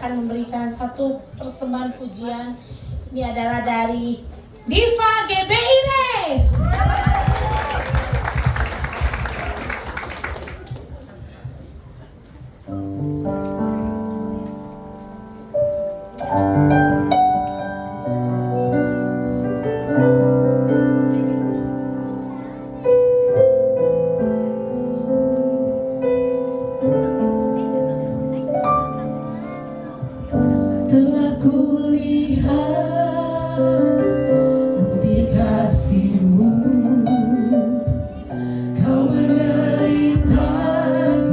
akan memberikan satu persembahan pujian. Ini adalah dari Diva GBI Res. Telah kulihat bukti kasih-Mu, Kau menderita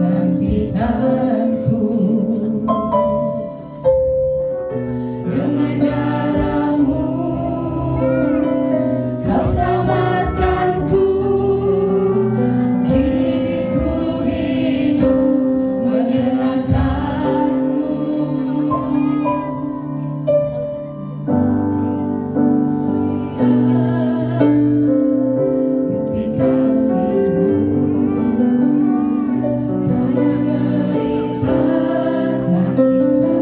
gantianku. Dengan darah-Mu Kau selamatkanku. Kini ku hidup menyenangkan-Mu. Bukti kasih-Mu, Kau menderita gantianku.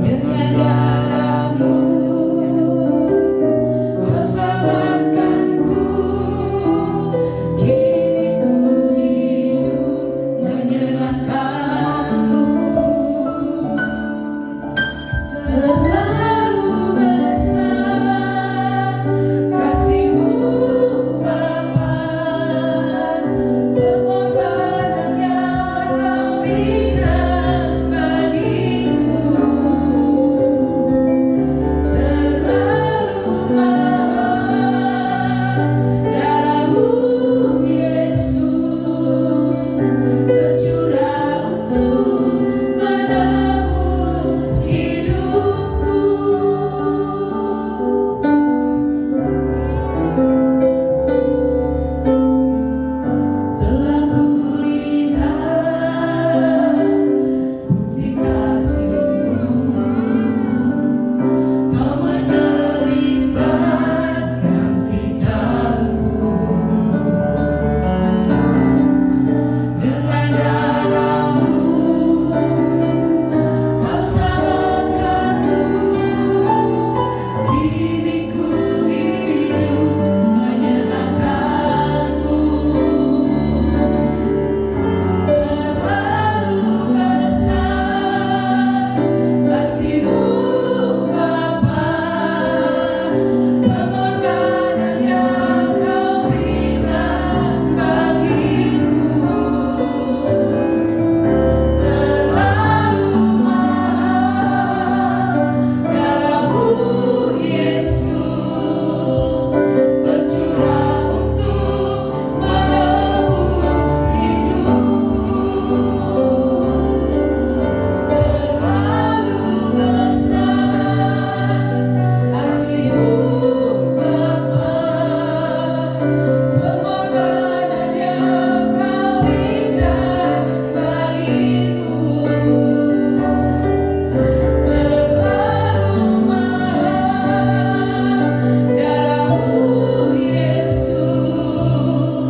Dengan darah-Mu Kau selamatkanku. Kini ku hidup menyenangkan-Mu. Terlalu besar kasih-Mu Bapa, pengorbanan yang Kau berikan bagiku. Terlalu mahal darah-Mu Yesus, tercurah untuk menebus hidupku. Telah kulihat bukti kasih-Mu, Kau menderita gantianku. Dengan darah-Mu Kau selamatkanku. Kini ku hidup menyenangkan-Mu. Terlalu besar kasih-Mu Bapa, pengorbanan yang Kau berikan bagiku. Terlalu mahal darah-Mu Yesus, tercurah untuk menebus hidupku. Terlalu besar kasih-Mu Bapa, pengorbanan yang Kau berikan bagiku. Terlalu mahal darah-Mu Yesus,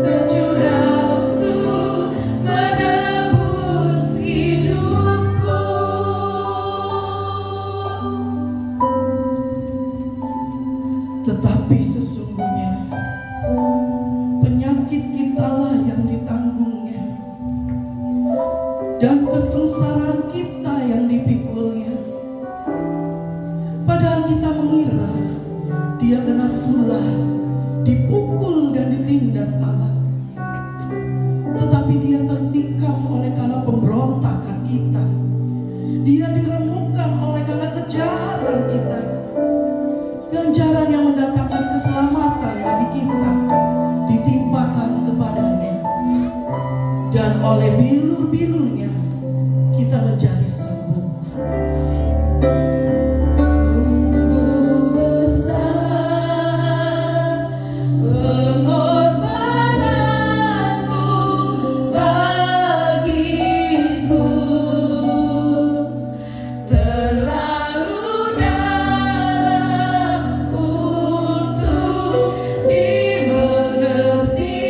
tercurah untuk menebus hidupku. Tetapi sesungguhnya penyakit kitalah yang ditanggung-Nya, dan kesengsaraan kita yang dipikul-Nya. Padahal kita mengira Dia kena tulah, dipukul dan ditindas Allah. Tetapi Dia tertikam oleh karena pemberontakan kita. Dia diremukkan oleh karena kejahatan kita. Ganjaran yang mendatangkan keselamatan bagi kita ditimpakan kepada-Nya, dan oleh bilur-bilur-Nya kita menjadi sembuh. Sungguh besar pengorbanan-Mu bagiku. Terlalu dalam untuk dimengerti.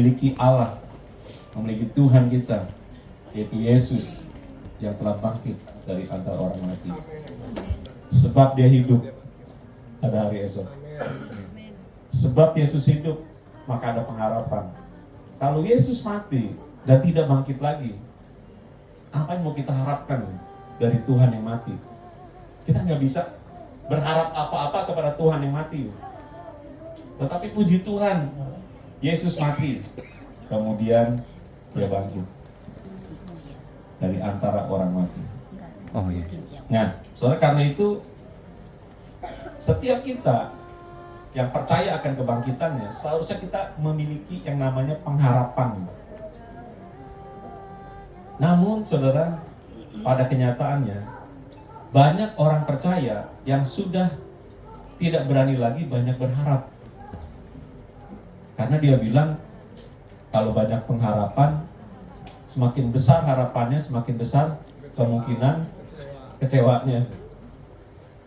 memiliki Allah, memiliki Tuhan kita, yaitu Yesus yang telah bangkit dari antara orang mati. Sebab dia hidup, ada hari esok. Sebab Yesus hidup, maka ada pengharapan. Kalau Yesus mati dan tidak bangkit lagi, apa yang mau kita harapkan dari Tuhan yang mati? Kita nggak bisa berharap apa-apa kepada Tuhan yang mati. Tetapi puji Tuhan, Yesus mati, kemudian dia bangkit dari antara orang mati. Oh iya. Nah, soalnya karena itu setiap kita yang percaya akan kebangkitannya, seharusnya kita memiliki yang namanya pengharapan. Namun saudara, pada kenyataannya banyak orang percaya yang sudah tidak berani lagi banyak berharap. Karena dia bilang kalau banyak pengharapan, semakin besar harapannya, semakin besar kemungkinan kecewanya.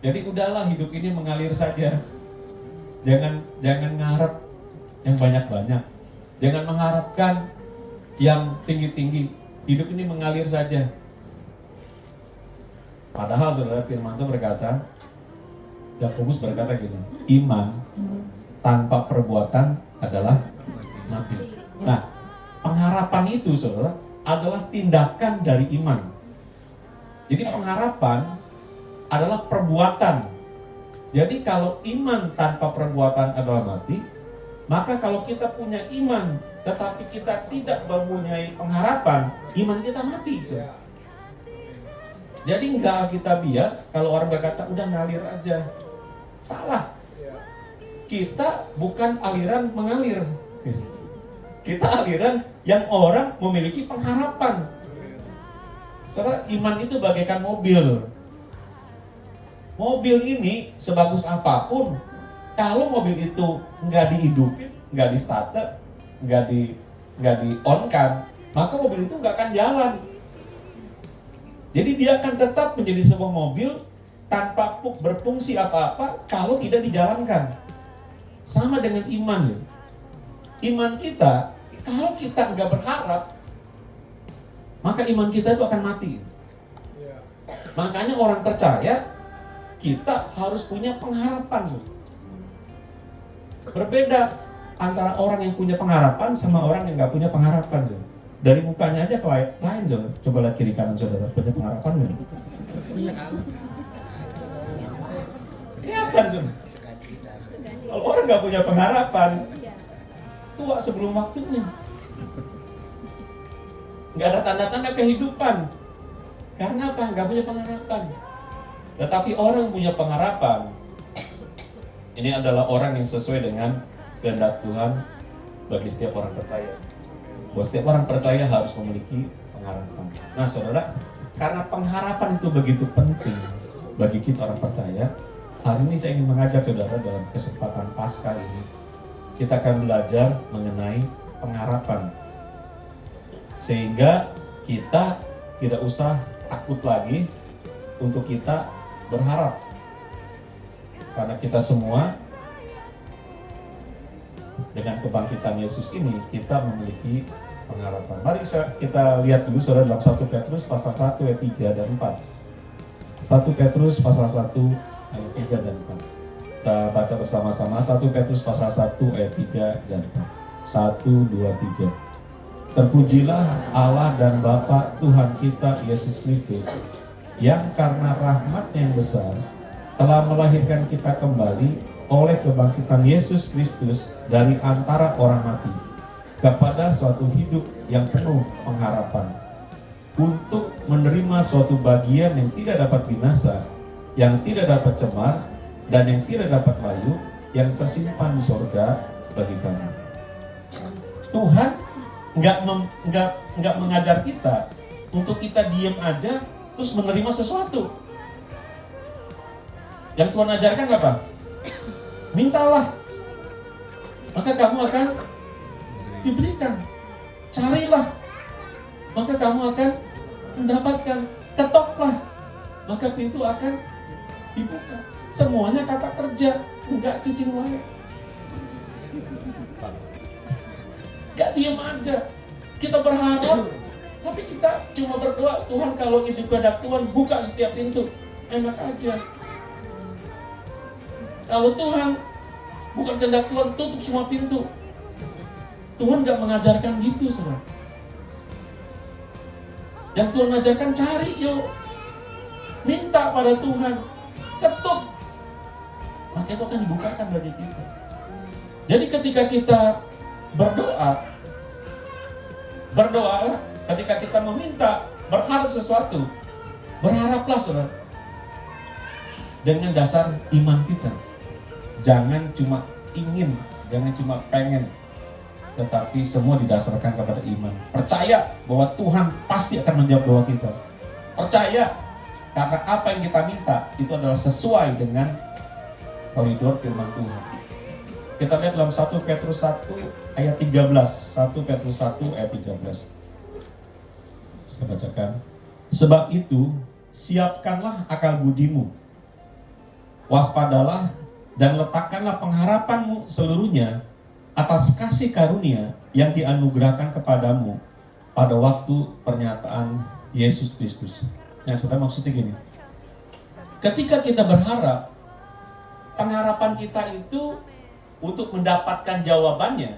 Jadi udahlah, hidup ini mengalir saja. Jangan ngarep yang banyak-banyak. Jangan mengharapkan yang tinggi-tinggi. Hidup ini mengalir saja. Padahal saudara, firman Tuhan berkata, Yakobus berkata gini, iman tanpa perbuatan adalah mati. Nah, pengharapan itu saudara adalah tindakan dari iman. Jadi pengharapan adalah perbuatan. Jadi kalau iman tanpa perbuatan adalah mati, maka kalau kita punya iman tetapi kita tidak mempunyai pengharapan, iman kita mati. Saudara. Jadi enggak kita biar kalau orang berkata udah ngalir aja. Salah. Kita bukan aliran mengalir. Kita aliran yang orang memiliki pengharapan. Saudara, iman itu bagaikan mobil. Mobil ini sebagus apapun, kalau mobil itu nggak dihidupin, nggak di starter, nggak di on kan, maka mobil itu nggak akan jalan. Jadi dia akan tetap menjadi sebuah mobil tanpa berfungsi apa-apa kalau tidak dijalankan. Sama dengan iman. Iman kita, kalau kita nggak berharap, maka iman kita itu akan mati. Makanya orang percaya, kita harus punya pengharapan. Berbeda antara orang yang punya pengharapan sama orang yang nggak punya pengharapan. Dari mukanya aja lain. Coba lihat kiri kanan saudara, punya pengharapan nggak? Kelihatan saudara. Kalau orang nggak punya pengharapan, tua sebelum waktunya. Nggak ada tanda-tanda kehidupan. Karena apa? Nggak punya pengharapan. Tetapi orang yang punya pengharapan, ini adalah orang yang sesuai dengan kehendak Tuhan bagi setiap orang percaya. Bahwa setiap orang percaya harus memiliki pengharapan. Nah saudara, karena pengharapan itu begitu penting bagi kita orang percaya, hari ini saya ingin mengajak saudara dalam kesempatan Paskah ini, kita akan belajar mengenai pengharapan. Sehingga kita tidak usah takut lagi untuk kita berharap, karena kita semua dengan kebangkitan Yesus ini kita memiliki pengharapan. Mari kita lihat dulu saudara dalam 1 Petrus pasal 1 ayat 3 dan 4. 1 Petrus pasal 1 ayat 3 dan 4. Kita baca bersama-sama 1 Petrus pasal 1 ayat 3 dan 4. 1, 2, 3. Terpujilah Allah dan Bapa Tuhan kita Yesus Kristus, yang karena rahmat-Nya yang besar telah melahirkan kita kembali oleh kebangkitan Yesus Kristus dari antara orang mati kepada suatu hidup yang penuh pengharapan, untuk menerima suatu bagian yang tidak dapat binasa, yang tidak dapat cemar, dan yang tidak dapat layu, yang tersimpan di sorga bagi kami. Tuhan nggak mengajar kita untuk kita diam aja terus menerima sesuatu. Yang Tuhan ajarkan apa? Mintalah, maka kamu akan diberikan. Carilah, maka kamu akan mendapatkan. Ketoklah, maka pintu akan dibuka. Semuanya kata kerja, enggak cicing wae. Gak diem aja. Kita berharap, tapi kita cuma berdoa, Tuhan kalau itu kehendak Tuhan, buka setiap pintu. Enak aja. Kalau Tuhan bukan kehendak Tuhan, tutup semua pintu. Tuhan gak mengajarkan gitu, saudara. Yang Tuhan ajarkan, cari yuk. Minta pada Tuhan, ketuk. Maka itu akan dibukakan bagi kita. Jadi ketika kita berdoa, ketika kita meminta, berharap sesuatu, berharaplah saudara, dengan dasar iman kita. Jangan cuma ingin, jangan cuma pengen, tetapi semua didasarkan kepada iman. Percaya bahwa Tuhan pasti akan menjawab doa kita. Percaya, karena apa yang kita minta itu adalah sesuai dengan koridor firman Tuhan. Kita lihat dalam 1 Petrus 1 ayat 13. 1 Petrus 1 ayat 13. Saya bacakan. Sebab itu, siapkanlah akal budimu. Waspadalah dan letakkanlah pengharapanmu seluruhnya atas kasih karunia yang dianugerahkan kepadamu pada waktu pernyataan Yesus Kristus. Nah, saudara, maksudnya gini. Ketika kita berharap, pengharapan kita itu untuk mendapatkan jawabannya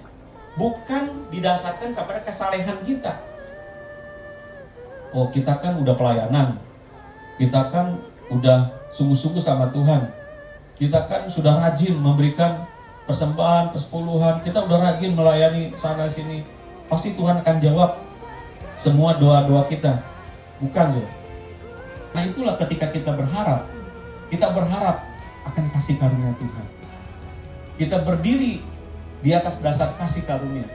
bukan didasarkan kepada kesalehan kita. Oh, kita kan udah pelayanan, kita kan udah sungguh-sungguh sama Tuhan, kita kan sudah rajin memberikan persembahan, persepuluhan, kita udah rajin melayani sana sini, pasti Tuhan akan jawab semua doa-doa kita. Bukan, so. Nah, itulah ketika kita berharap akan kasih karunia Tuhan. Kita berdiri di atas dasar kasih karunia,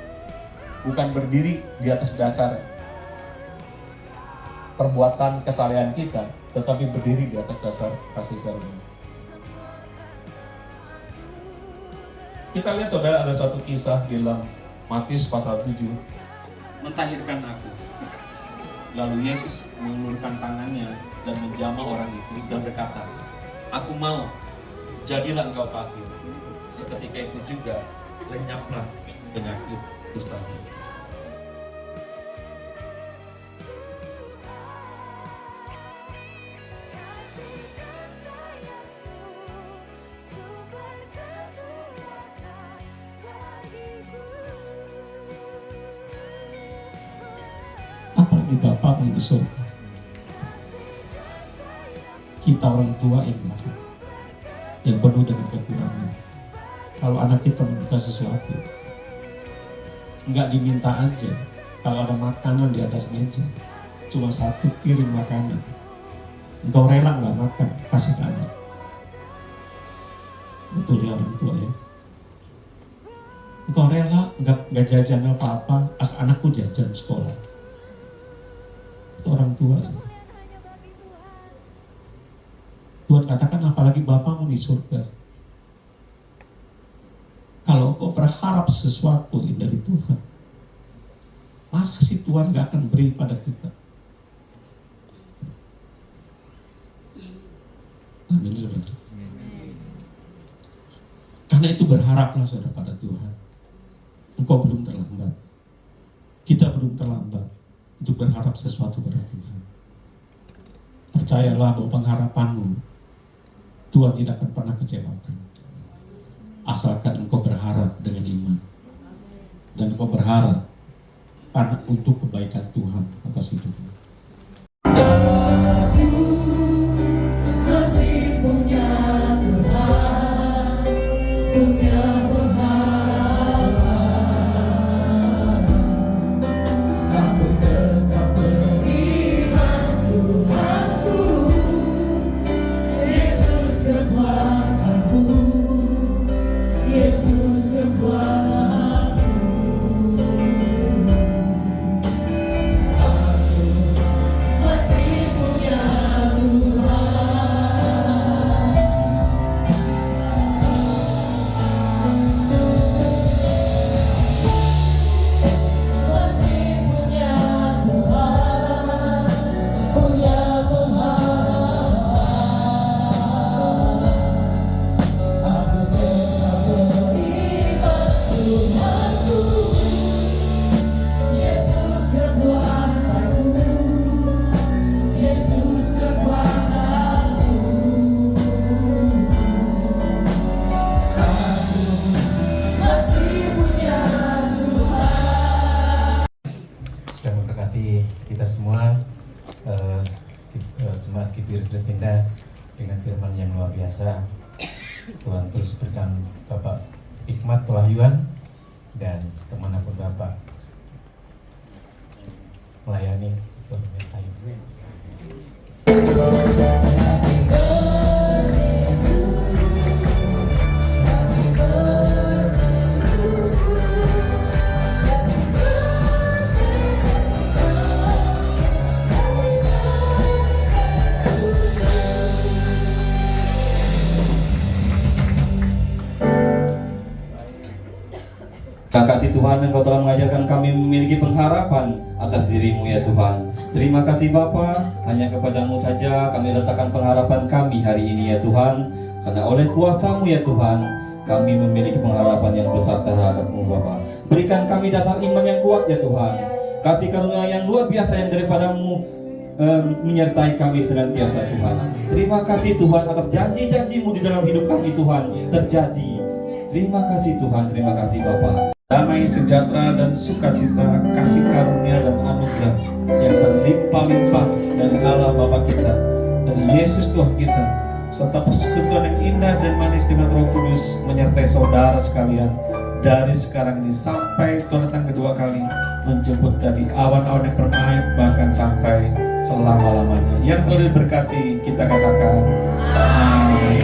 bukan berdiri di atas dasar perbuatan kesalehan kita, tetapi berdiri di atas dasar kasih karunia. Kita lihat, saudara, ada satu kisah di dalam Matius pasal 7. Mentahirkan aku. Lalu Yesus mengulurkan tangannya dan menjamah orang itu dan berkata, aku mau, jadilah engkau tahir. Seketika itu juga lenyaplah penyakit kustanya. Apalagi Bapa yang di surga. Kita orang tua yang penuh dengan kekurangan. Kalau anak kita meminta sesuatu, nggak diminta aja. Kalau ada makanan di atas meja, cuma satu piring makanan, engkau rela nggak makan, kasih ke anak. Betul ya orang tua ya. Engkau rela nggak jajan apa-apa, asal anakku jajan sekolah. Itu orang tua sih. Tuhan katakan apalagi Bapamu di surga. Kalau engkau berharap sesuatu dari Tuhan, masa sih Tuhan gak akan beri pada kita? Amin, saudara. Karena itu berharaplah, saudara, pada Tuhan. Engkau belum terlambat. Kita belum terlambat untuk berharap sesuatu pada Tuhan. Percayalah bahwa pengharapanmu, Tuhan tidak akan pernah kecewakan. Asalkan engkau berharap dengan iman. Dan engkau berharap karena untuk kebaikan Tuhan atas hidupmu. Aku masih punya Tuhan, punya pengharapan. Aku tetap beriman Tuhanku, Yesus kekuatanku, Yesus kekuatanku. Aku masih punya Tuhan. Masih punya Tuhan, punya Tuhan. firman yang luar biasa. Tuhan terus berikan Bapak hikmat, pewahyuan, dan kemanapun Bapak melayani, Tuhan menyertai. Terima kasih Tuhan, Engkau telah mengajarkan kami memiliki pengharapan atas diri-Mu ya Tuhan. Terima kasih Bapa, hanya kepada-Mu saja kami letakkan pengharapan kami hari ini ya Tuhan. Karena oleh kuasa-Mu ya Tuhan, kami memiliki pengharapan yang besar terhadap-Mu Bapa. Berikan kami dasar iman yang kuat ya Tuhan. Kasih karunia yang luar biasa yang daripada-Mu menyertai kami senantiasa Tuhan. Terima kasih Tuhan atas janji-janji-Mu di dalam hidup kami Tuhan terjadi. Terima kasih Tuhan, terima kasih Bapa. Damai sejahtera dan sukacita, kasih karunia dan anugerah yang berlimpah-limpah dari Allah Bapa kita, dari Yesus Tuhan kita, serta persekutuan yang indah dan manis dengan Roh Kudus menyertai saudara sekalian dari sekarang ini sampai Tuhan datang kedua kali menjemput tadi awan-awan yang bermain bahkan sampai selama-lamanya. Yang telah diberkati kita katakan amin.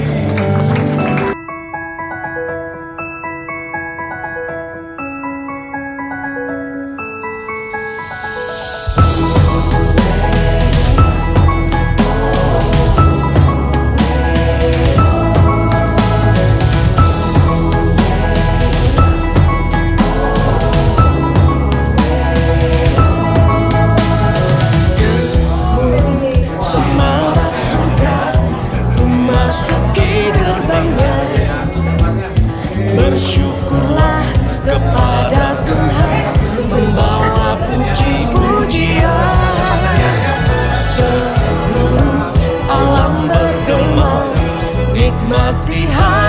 Bersyukurlah kepada Tuhan, membawa puji-pujian. Seluruh alam bergema, nikmati hari